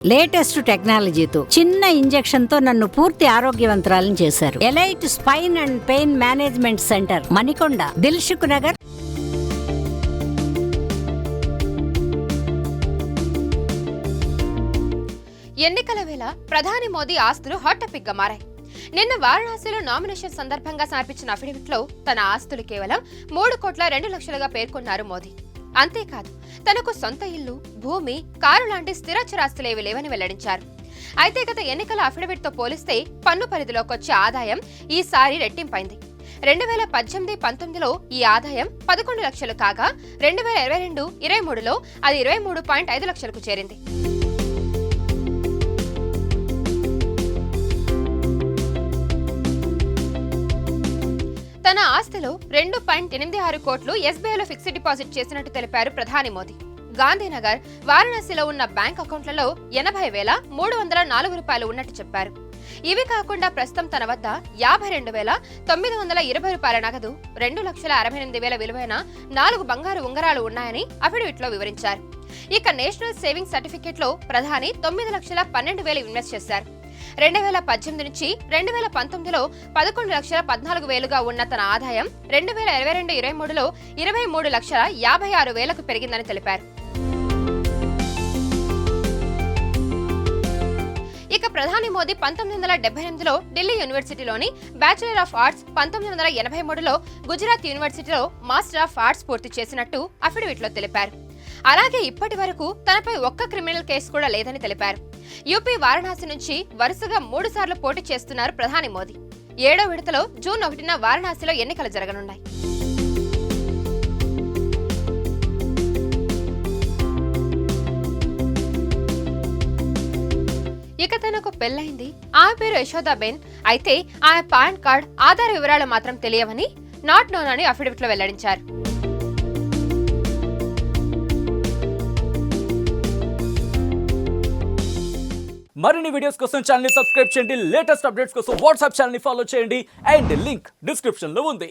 Latest టెక్నాలజీతో చిన్న injection తో నన్ను పూర్తి ఆరోగ్యవంతురాలను చేశారు. Elite spine and pain management centre, Manikonda, Dilsukh Nagar. ఎన్నికల వేళ ప్రధాని మోదీ ఆస్తులు హాట్ టాపిక్ గా మారాయి. నిన్న వారణాసిలో నామినేషన్ సందర్భంగా సమర్పించిన అఫిడవిట్లో తన ఆస్తులు కేవలం 3,02,00,000గా పేర్కొన్నారు మోదీ. అంతేకాదు, తనకు సొంత ఇల్లు, భూమి, కారు లాంటి స్థిర చరాస్తులేవి లేవని వెల్లడించారు. అయితే గత ఎన్నికల అఫిడవిట్ తో పోలిస్తే పన్ను పరిధిలోకొచ్చే ఆదాయం ఈసారి రెట్టింపైంది. 2018-19లో ఈ ఆదాయం 11 లక్షలు కాగా 2022-23లో అది 23.5 లక్షలకు చేరింది. తన ఆస్తిలో 2.86 కోట్లు ఎస్బీఐలో ఫిక్స్డ్ డిపాజిట్ చేసినట్టు తెలిపారు ప్రధాని మోదీ. గాంధీనగర్, వారణాసిలో ఉన్న బ్యాంక్ అకౌంట్లలో 80,304 రూపాయలు ఉన్నట్టు చెప్పారు. ఇవి కాకుండా ప్రస్తుతం తన వద్ద 52,920 రూపాయల నగదు, 2,68,000 విలువైన 4 బంగారు ఉంగరాలు ఉన్నాయని అఫిడవిట్లో వివరించారు. ఇక నేషనల్ సేవింగ్స్ సర్టిఫికెట్ లో ప్రధాని 9,12,000 ఇన్వెస్ట్ చేశారు. 2018 నుంచి 2019లో 11,14,000గా ఉన్న తన ఆదాయం 2022-23లో 23,56,000కు పెరిగిందని తెలిపారు. ఇక ప్రధాని మోదీ 1978లో ఢిల్లీ యూనివర్సిటీలోని బ్యాచిలర్ ఆఫ్ ఆర్ట్స్, 1983లో గుజరాత్ యూనివర్సిటీలో మాస్టర్ ఆఫ్ ఆర్ట్స్ పూర్తి చేసినట్టు అఫిడవిట్లో తెలిపారు. అలాగే ఇప్పటి వరకు తనపై ఒక్క క్రిమినల్ కేసు కూడా లేదని తెలిపారు. యూపీ వారణాసి నుంచి వరుసగా 3 సార్లు పోటీ చేస్తున్నారు ప్రధాని మోదీ. 7వ విడతలో జూన్ 1న వారణాసిలో ఎన్నికలు జరగనున్నాయి. ఇక తనకు పెళ్లైంది, ఆమె పేరు యశోదాబేన్. అయితే ఆమె పాన్ కార్డ్, ఆధార్ వివరాలు మాత్రం తెలియవని, నాట్ నోన్ అని అఫిడవిట్లో వెల్లడించారు. మరిన్ని వీడియోస్ కోసం ఛానల్ ని సబ్స్క్రైబ్ చేయండి. లేటెస్ట్ అప్డేట్స్ కోసం వాట్సాప్ ఛానల్ ని ఫాలో చేయండి. అండ్ లింక్ డిస్క్రిప్షన్ లో ఉంది.